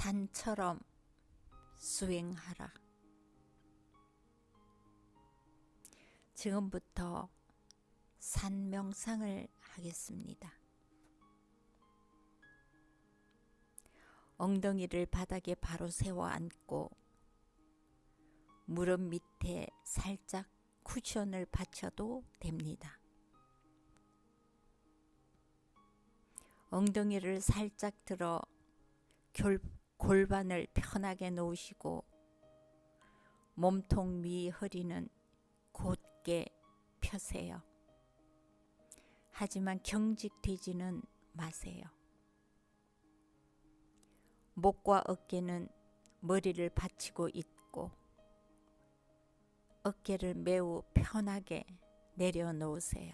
산처럼 수행하라. 지금부터 산 명상을 하겠습니다. 엉덩이를 바닥에 바로 세워 앉고 무릎 밑에 살짝 쿠션을 받쳐도 됩니다. 엉덩이를 살짝 들어 골반을 편하게 놓으시고 몸통 위 허리는 곧게 펴세요. 하지만 경직되지는 마세요. 목과 어깨는 머리를 받치고 있고 어깨를 매우 편하게 내려놓으세요.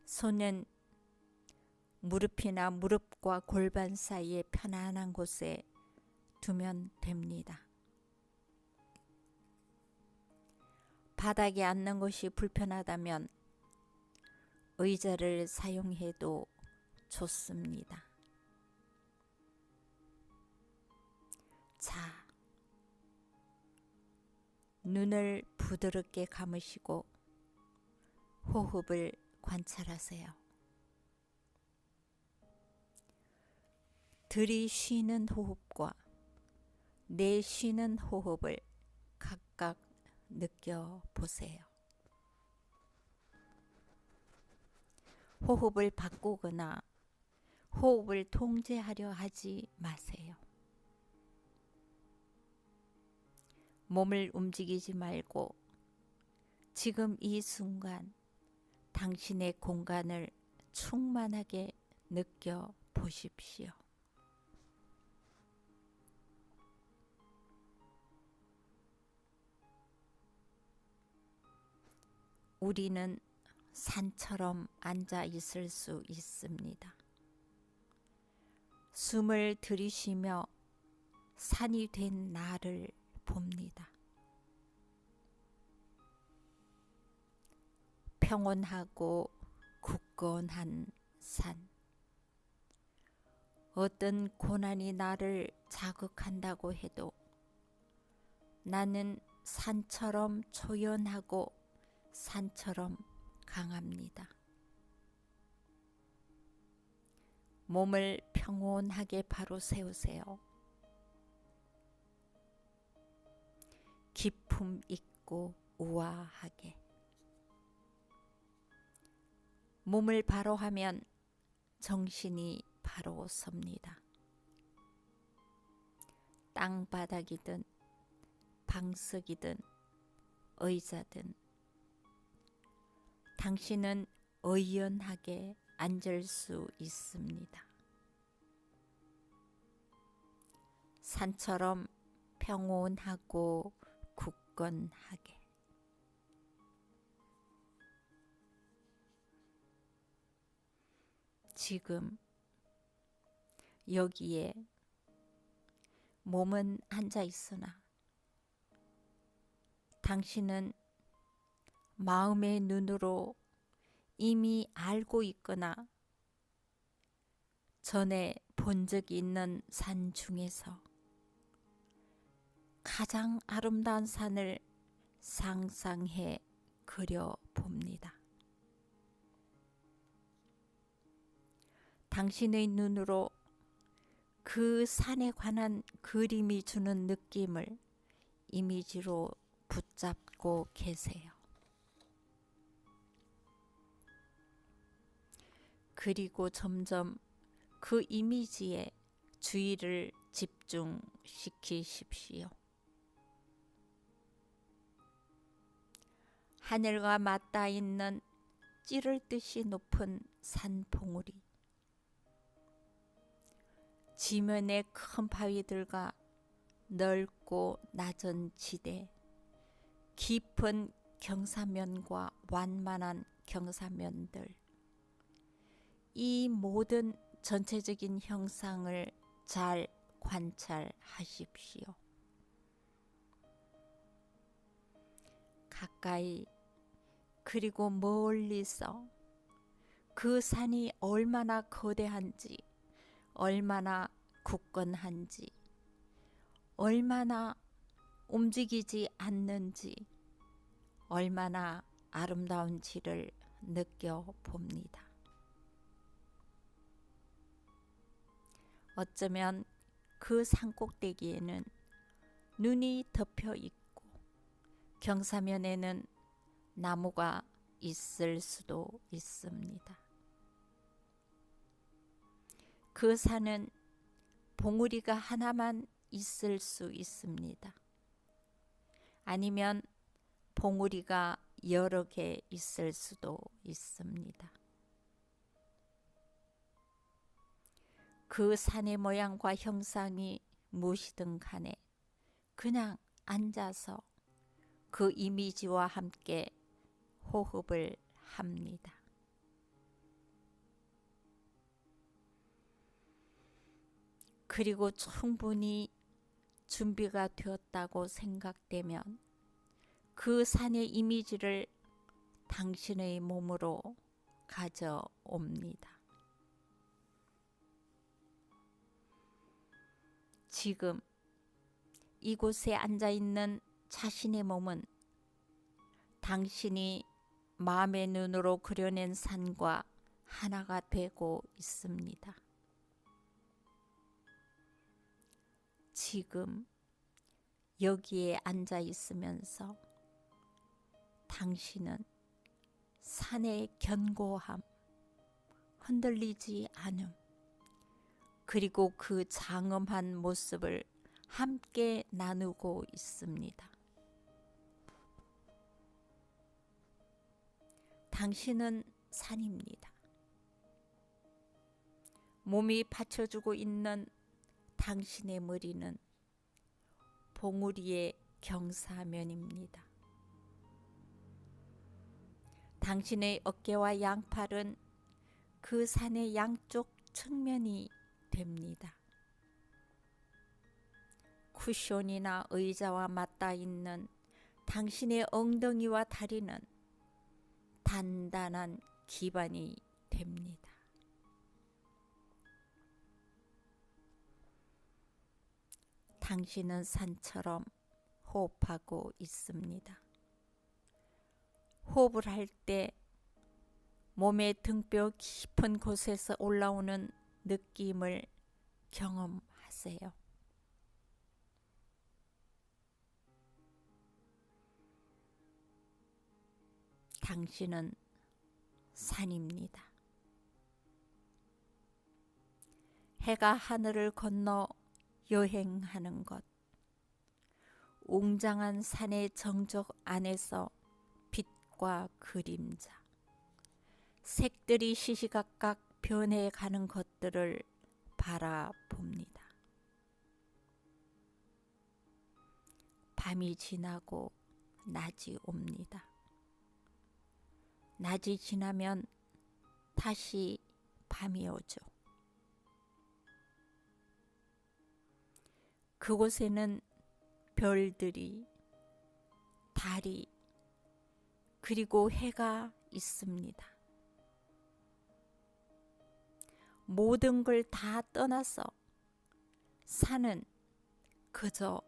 손은 무릎이나 무릎과 골반 사이에 편안한 곳에 두면 됩니다. 바닥에 앉는 것이 불편하다면 의자를 사용해도 좋습니다. 자, 눈을 부드럽게 감으시고 호흡을 관찰하세요. 들이쉬는 호흡과 내쉬는 호흡을 각각 느껴보세요. 호흡을 바꾸거나 호흡을 통제하려 하지 마세요. 몸을 움직이지 말고 지금 이 순간 당신의 공간을 충만하게 느껴보십시오. 우리는 산처럼 앉아 있을 수 있습니다. 숨을 들이쉬며 산이 된 나를 봅니다. 평온하고 굳건한 산. 어떤 고난이 나를 자극한다고 해도 나는 산처럼 초연하고 산처럼 강합니다. 몸을 평온하게 바로 세우세요. 기품 있고 우아하게. 몸을 바로 하면 정신이 바로 섭니다. 땅바닥이든 방석이든 의자든 당신은 의연하게 앉을 수 있습니다. 산처럼 평온하고 굳건하게. 지금 여기에 몸은 앉아 있으나 당신은 마음의 눈으로 이미 알고 있거나 전에 본 적이 있는 산 중에서 가장 아름다운 산을 상상해 그려봅니다. 당신의 눈으로 그 산에 관한 그림이 주는 느낌을 이미지로 붙잡고 계세요. 그리고 점점 그 이미지에 주의를 집중시키십시오. 하늘과 맞닿아 있는 찌를 듯이 높은 산봉우리. 지면의 큰 바위들과 넓고 낮은 지대, 깊은 경사면과 완만한 경사면들, 이 모든 전체적인 형상을 잘 관찰하십시오. 가까이 그리고 멀리서 그 산이 얼마나 거대한지, 얼마나 굳건한지, 얼마나 움직이지 않는지, 얼마나 아름다운지를 느껴봅니다. 어쩌면 그 산꼭대기에는 눈이 덮여 있고 경사면에는 나무가 있을 수도 있습니다. 그 산은 봉우리가 하나만 있을 수 있습니다. 아니면 봉우리가 여러 개 있을 수도 있습니다. 그 산의 모양과 형상이 무엇이든 간에 그냥 앉아서 그 이미지와 함께 호흡을 합니다. 그리고 충분히 준비가 되었다고 생각되면 그 산의 이미지를 당신의 몸으로 가져옵니다. 지금 이곳에 앉아 있는 자신의 몸은 당신이 마음의 눈으로 그려낸 산과 하나가 되고 있습니다. 지금 여기에 앉아 있으면서 당신은 산의 견고함, 흔들리지 않음, 그리고 그 장엄한 모습을 함께 나누고 있습니다. 당신은 산입니다. 몸이 받쳐주고 있는 당신의 머리는 봉우리의 경사면입니다. 당신의 어깨와 양팔은 그 산의 양쪽 측면이 됩니다. 쿠션이나 의자와 맞닿아 있는 당신의 엉덩이와 다리는 단단한 기반이 됩니다. 당신은 산처럼 호흡하고 있습니다. 호흡을 할 때 몸의 등뼈 깊은 곳에서 올라오는 느낌을 경험하세요. 당신은 산입니다. 해가 하늘을 건너 여행하는 것, 웅장한 산의 정적 안에서 빛과 그림자, 색들이 시시각각 변해가는 것들을 바라봅니다. 밤이 지나고 낮이 옵니다. 낮이 지나면 다시 밤이 오죠. 그곳에는 별들이, 달이, 그리고 해가 있습니다. 모든 걸 다 떠나서 산은 그저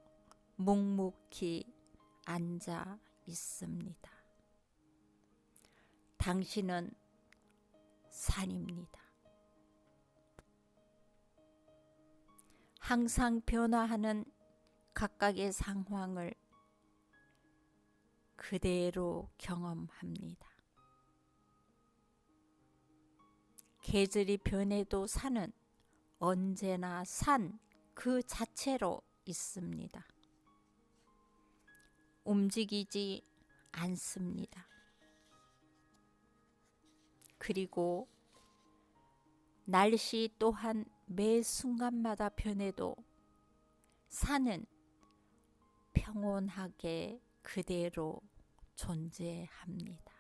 묵묵히 앉아 있습니다. 당신은 산입니다. 항상 변화하는 각각의 상황을 그대로 경험합니다. 계절이 변해도 산은 언제나 산 그 자체로 있습니다. 움직이지 않습니다. 그리고 날씨 또한 매 순간마다 변해도 산은 평온하게 그대로 존재합니다.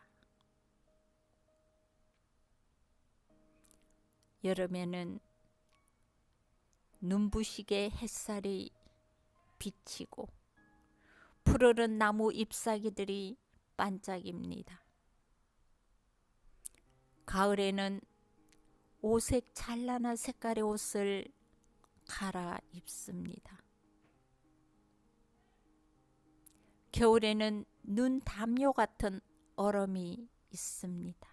여름에는 눈부시게 햇살이 비치고 푸르른 나무 잎사귀들이 반짝입니다. 가을에는 오색 찬란한 색깔의 옷을 갈아입습니다. 겨울에는 눈 담요 같은 얼음이 있습니다.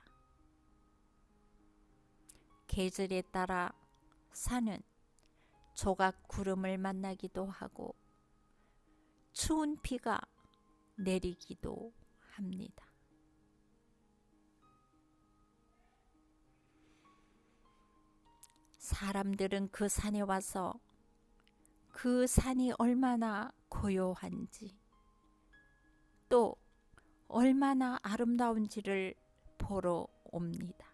계절에 따라 산은 조각 구름을 만나기도 하고 추운 비가 내리기도 합니다. 사람들은 그 산에 와서 그 산이 얼마나 고요한지 또 얼마나 아름다운지를 보러 옵니다.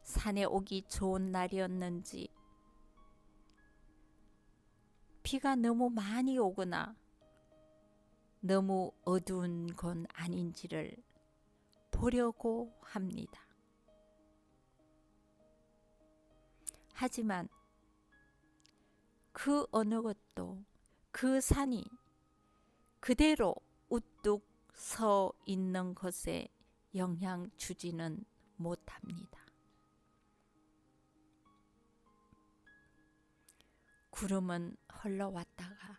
산에 오기 좋은 날이었는지 비가 너무 많이 오거나 너무 어두운 건 아닌지를 보려고 합니다. 하지만 그 어느 것도 그 산이 그대로 우뚝 서 있는 것에 영향 주지는 못합니다. 구름은 흘러왔다가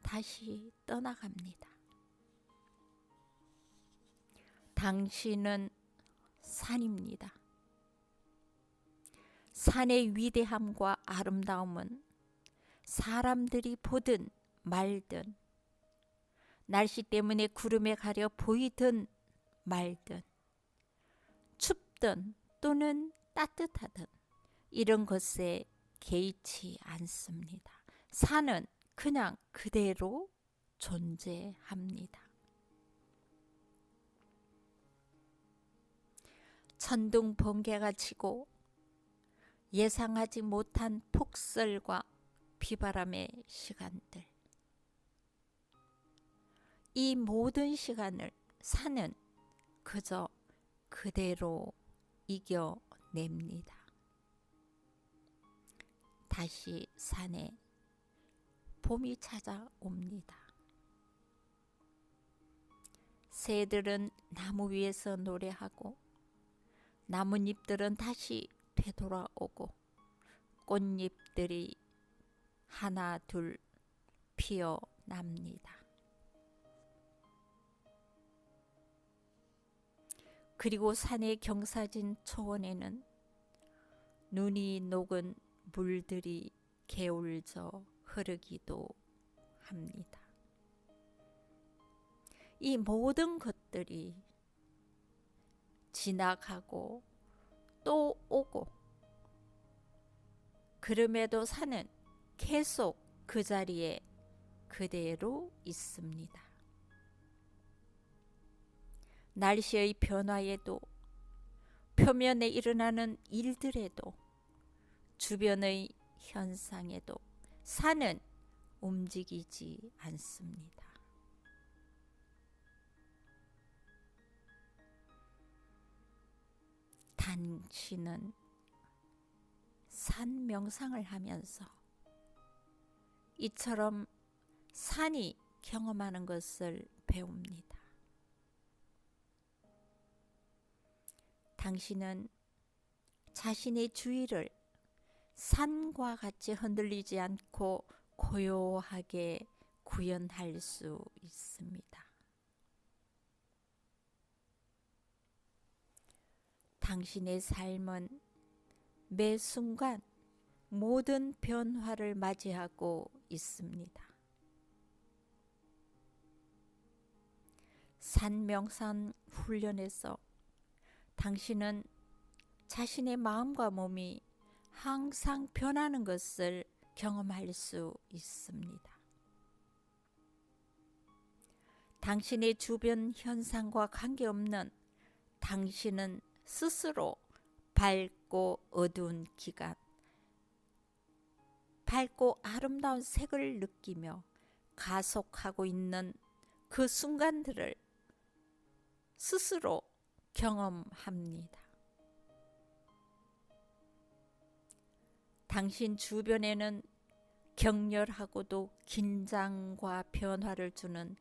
다시 떠나갑니다. 당신은 산입니다. 산의 위대함과 아름다움은 사람들이 보든 말든 날씨 때문에 구름에 가려 보이든 말든 춥든 또는 따뜻하든 이런 것에 개의치 않습니다. 산은 그냥 그대로 존재합니다. 천둥 번개가 치고 예상하지 못한 폭설과 비바람의 시간들, 이 모든 시간을 산은 그저 그대로 이겨냅니다. 다시 산에 봄이 찾아옵니다. 새들은 나무 위에서 노래하고 나뭇잎들은 다시 되돌아오고 꽃잎들이 하나 둘 피어납니다. 그리고 산의 경사진 초원에는 눈이 녹은 물들이 게을져 흐르기도 합니다. 이 모든 것들이 지나가고 또 오고 그럼에도 산은 계속 그 자리에 그대로 있습니다. 날씨의 변화에도 표면에 일어나는 일들에도 주변의 현상에도 산은 움직이지 않습니다. 당신은 산 명상을 하면서 이처럼 산이 경험하는 것을 배웁니다. 당신은 자신의 주위를 산과 같이 흔들리지 않고 고요하게 구현할 수 있습니다. 당신의 삶은 매 순간 모든 변화를 맞이하고 있습니다. 산명상 훈련에서 당신은 자신의 마음과 몸이 항상 변하는 것을 경험할 수 있습니다. 당신의 주변 현상과 관계없는 당신은 스스로 밝고 어두운 기간, 밝고 아름다운 색을 느끼며 가속하고 있는 그 순간들을 스스로 경험합니다. 당신 주변에는 격렬하고도 긴장과 변화를 주는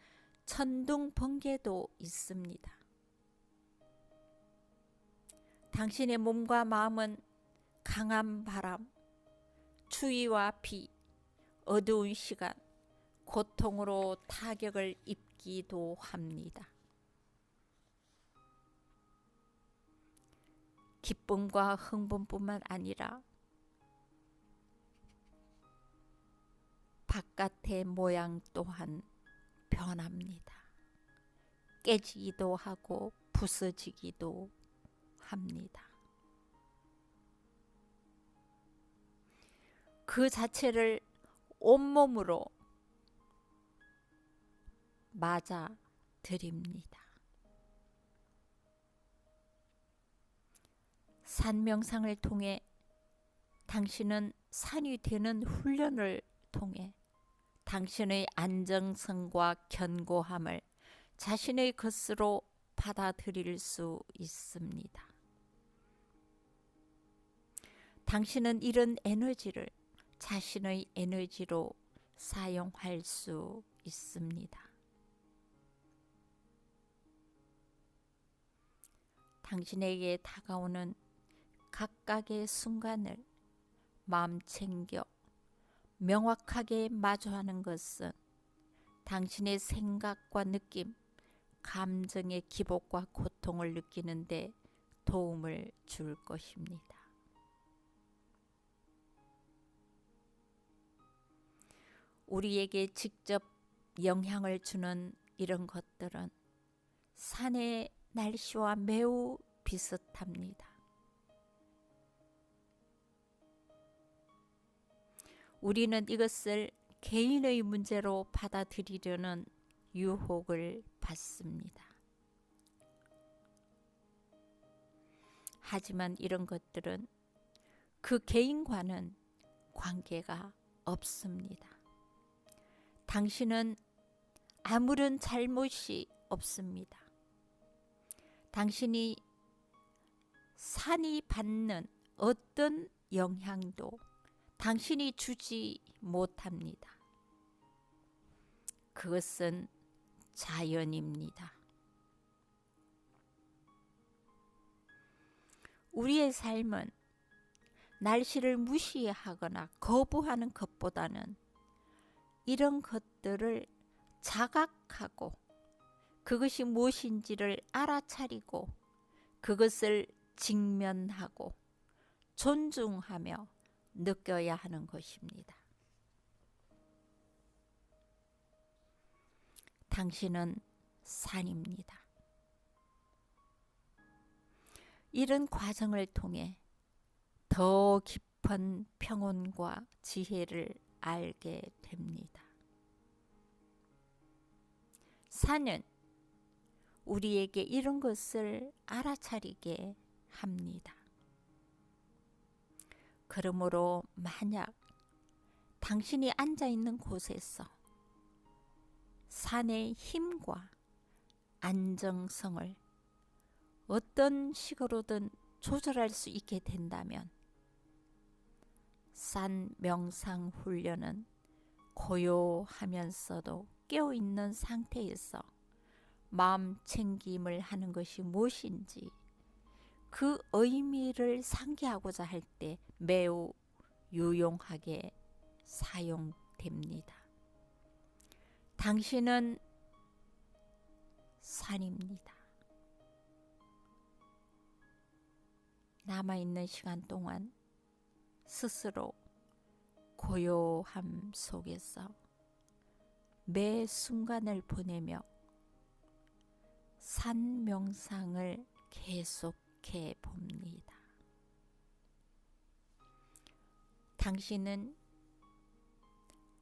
천둥 번개도 있습니다. 당신의 몸과 마음은 강한 바람, 추위와 비, 어두운 시간, 고통으로 타격을 입기도 합니다. 기쁨과 흥분뿐만 아니라 바깥의 모양 또한 변합니다. 깨지기도 하고 부서지기도 합니다. 그 자체를 온몸으로 맞아 드립니다. 산명상을 통해 당신은 산이 되는 훈련을 통해 당신의 안정성과 견고함을 자신의 것으로 받아들일 수 있습니다. 당신은 이런 에너지를 자신의 에너지로 사용할 수 있습니다. 당신에게 다가오는 각각의 순간을 마음 챙겨 명확하게 마주하는 것은 당신의 생각과 느낌, 감정의 기복과 고통을 느끼는 데 도움을 줄 것입니다. 우리에게 직접 영향을 주는 이런 것들은 산의 날씨와 매우 비슷합니다. 우리는 이것을 개인의 문제로 받아들이려는 유혹을 받습니다. 하지만 이런 것들은 그 개인과는 관계가 없습니다. 당신은 아무런 잘못이 없습니다. 당신이 산이 받는 어떤 영향도 당신이 주지 못합니다. 그것은 자연입니다. 우리의 삶은 날씨를 무시하거나 거부하는 것보다는 이런 것들을 자각하고 그것이 무엇인지를 알아차리고 그것을 직면하고 존중하며 느껴야 하는 것입니다. 당신은 산입니다. 이런 과정을 통해 더 깊은 평온과 지혜를 알게 됩니다. 산은 우리에게 이런 것을 알아차리게 합니다. 그러므로 만약 당신이 앉아있는 곳에서 산의 힘과 안정성을 어떤 식으로든 조절할 수 있게 된다면 산 명상 훈련은 고요하면서도 깨어있는 상태에서 마음 챙김을 하는 것이 무엇인지 그 의미를 상기하고자 할 때 매우 유용하게 사용됩니다. 당신은 산입니다. 남아있는 시간 동안 스스로 고요함 속에서 매 순간을 보내며 산 명상을 계속해 봅니다. 당신은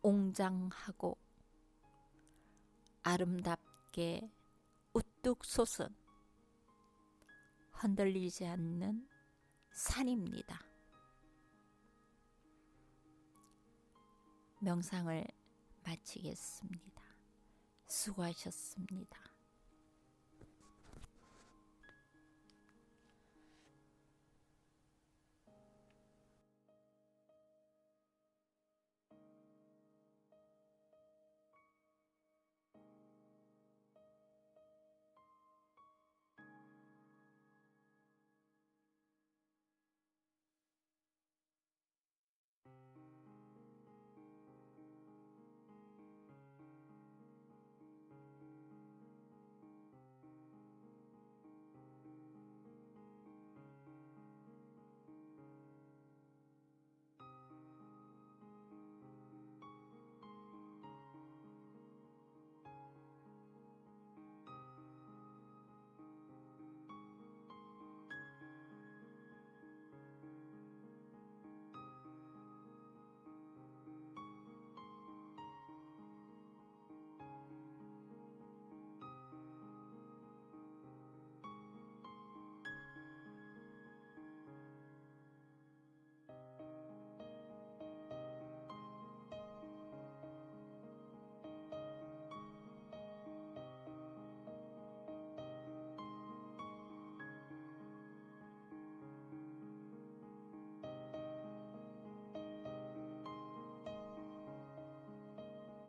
웅장하고 아름답게 우뚝 솟은 흔들리지 않는 산입니다. 명상을 마치겠습니다. 수고하셨습니다.